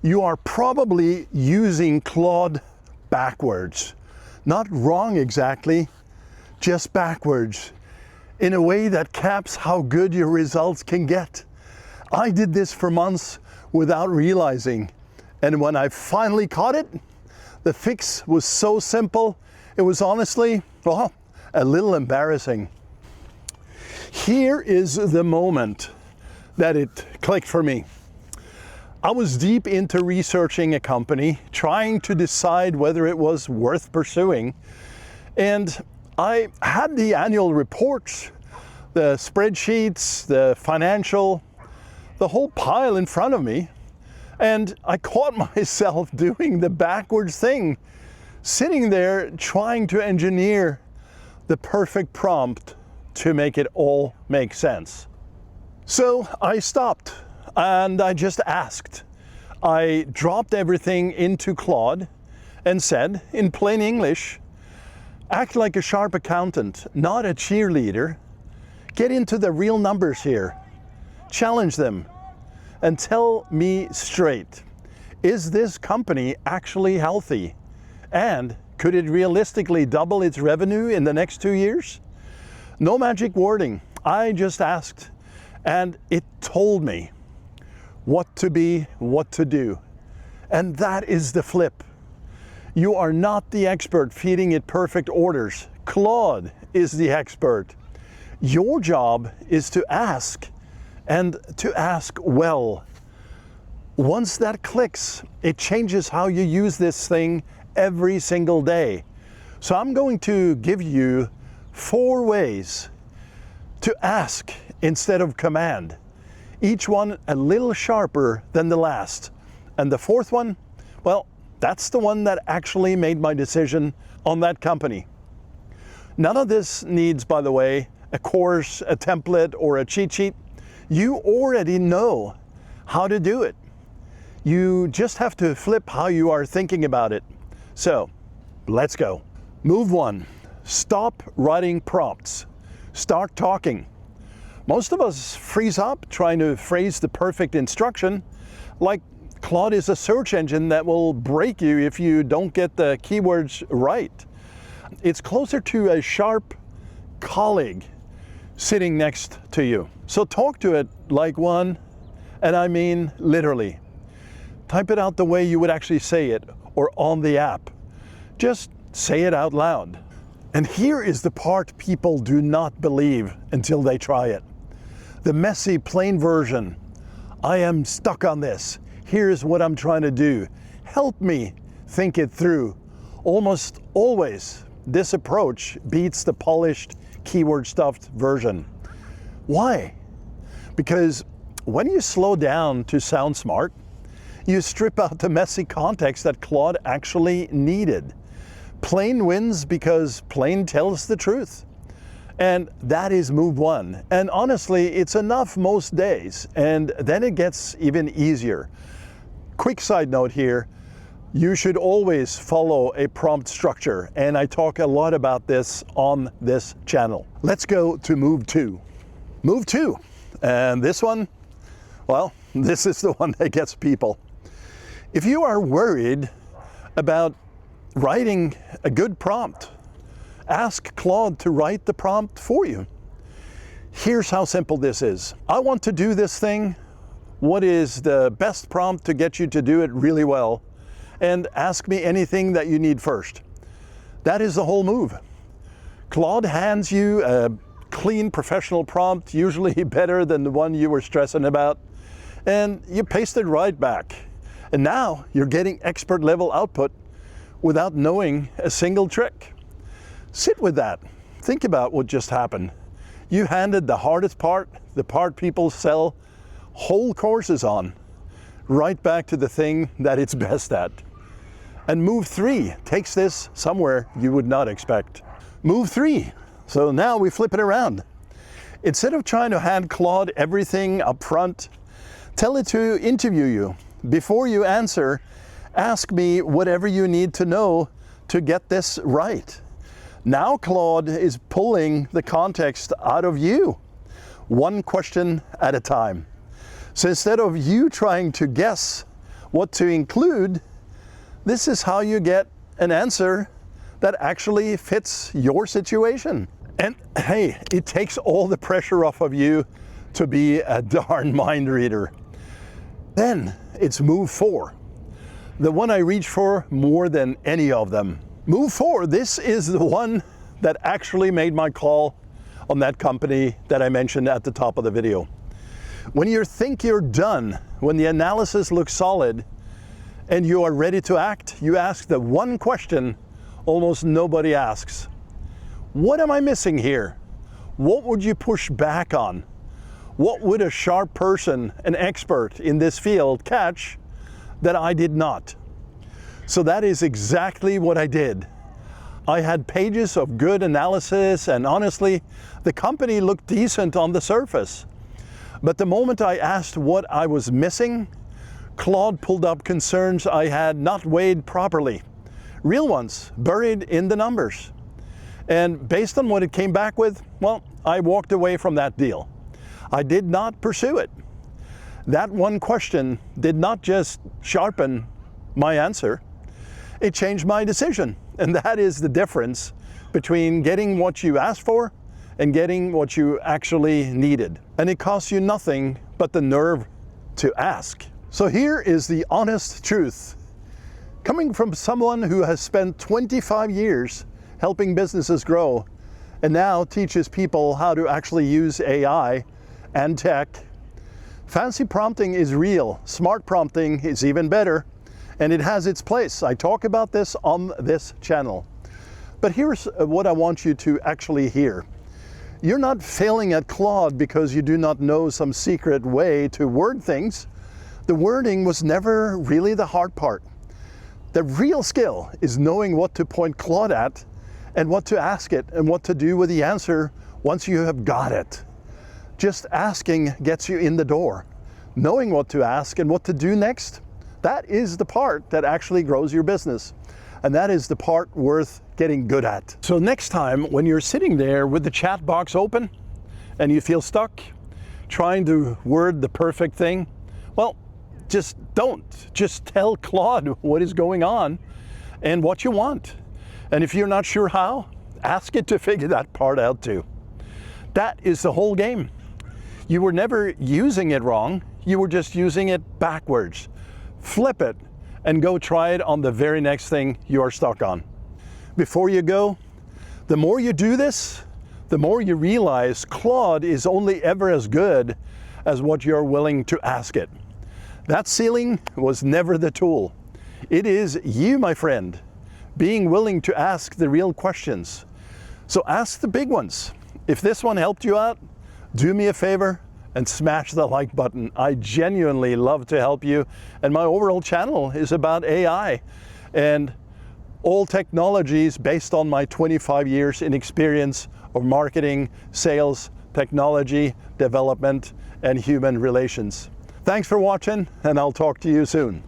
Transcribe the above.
You are probably using Claude backwards. Not wrong exactly, just backwards, in a way that caps how good your results can get. I did this for months without realizing, and when I finally caught it, the fix was so simple, it was honestly, well, a little embarrassing. Here is the moment that it clicked for me. I was deep into researching a company, trying to decide whether it was worth pursuing. And I had the annual reports, the spreadsheets, the financial, the whole pile in front of me. And I caught myself doing the backwards thing, sitting there trying to engineer the perfect prompt to make it all make sense. So I stopped. And I just asked. I dropped everything into Claude and said, in plain English, act like a sharp accountant, not a cheerleader. Get into the real numbers here. Challenge them and tell me straight, is this company actually healthy? And could it realistically double its revenue in the next 2 years? No magic wording. I just asked, and it told me what to be, what to do. And that is the flip. You are not the expert feeding it perfect orders. Claude is the expert. Your job is to ask, and to ask well. Once that clicks, it changes how you use this thing every single day. So I'm going to give you 4 ways to ask instead of command. Each one a little sharper than the last. And the 4th one, well, that's the one that actually made my decision on that company. None of this needs, by the way, a course, a template, or a cheat sheet. You already know how to do it. You just have to flip how you are thinking about it. So, let's go. Move 1, stop writing prompts. Start talking. Most of us freeze up trying to phrase the perfect instruction, like Claude is a search engine that will break you if you don't get the keywords right. It's closer to a sharp colleague sitting next to you. So talk to it like one, and I mean literally. Type it out the way you would actually say it, or on the app. Just say it out loud. And here is the part people do not believe until they try it. The messy, plain version. I am stuck on this. Here's what I'm trying to do. Help me think it through. Almost always, this approach beats the polished, keyword-stuffed version. Why? Because when you slow down to sound smart, you strip out the messy context that Claude actually needed. Plain wins because plain tells the truth. And that is move 1. And honestly, it's enough most days, and then it gets even easier. Quick side note here, you should always follow a prompt structure, and I talk a lot about this on this channel. Let's go to move 2. Move 2, and this one, well, this is the one that gets people. If you are worried about writing a good prompt, ask Claude to write the prompt for you. Here's how simple this is. I want to do this thing. What is the best prompt to get you to do it really well? And ask me anything that you need first. That is the whole move. Claude hands you a clean professional prompt, usually better than the one you were stressing about, and you paste it right back. And now you're getting expert level output without knowing a single trick. Sit with that. Think about what just happened. You handed the hardest part, the part people sell whole courses on, right back to the thing that it's best at. And move 3 takes this somewhere you would not expect. Move 3. So now we flip it around. Instead of trying to hand Claude everything up front, tell it to interview you. Before you answer, ask me whatever you need to know to get this right. Now Claude is pulling the context out of you, one question at a time. So instead of you trying to guess what to include, this is how you get an answer that actually fits your situation. And hey, it takes all the pressure off of you to be a darn mind reader. Then it's move 4, the one I reach for more than any of them. Move 4, this is the one that actually made my call on that company that I mentioned at the top of the video. When you think you're done, when the analysis looks solid and you are ready to act, you ask the one question almost nobody asks. What am I missing here? What would you push back on? What would a sharp person, an expert in this field, catch that I did not? So that is exactly what I did. I had pages of good analysis, and honestly, the company looked decent on the surface. But the moment I asked what I was missing, Claude pulled up concerns I had not weighed properly. Real ones, buried in the numbers. And based on what it came back with, well, I walked away from that deal. I did not pursue it. That one question did not just sharpen my answer, it changed my decision. And that is the difference between getting what you asked for and getting what you actually needed. And it costs you nothing but the nerve to ask. So here is the honest truth. Coming from someone who has spent 25 years helping businesses grow and now teaches people how to actually use AI and tech, fancy prompting is real. Smart prompting is even better, and it has its place. I talk about this on this channel. But here's what I want you to actually hear. You're not failing at Claude because you do not know some secret way to word things. The wording was never really the hard part. The real skill is knowing what to point Claude at and what to ask it and what to do with the answer once you have got it. Just asking gets you in the door. Knowing what to ask and what to do next, that is the part that actually grows your business. And that is the part worth getting good at. So next time when you're sitting there with the chat box open and you feel stuck trying to word the perfect thing, well, just don't. Just tell Claude what is going on and what you want. And if you're not sure how, ask it to figure that part out too. That is the whole game. You were never using it wrong, you were just using it backwards. Flip it and go try it on the very next thing you are stuck on. Before you go, the more you do this, the more you realize Claude is only ever as good as what you're willing to ask it. That ceiling was never the tool. It is you, my friend, being willing to ask the real questions. So ask the big ones. If this one helped you out, do me a favor and smash the like button. I genuinely love to help you. And my overall channel is about AI and all technologies based on my 25 years in experience of marketing, sales, technology, development, and human relations. Thanks for watching, and I'll talk to you soon.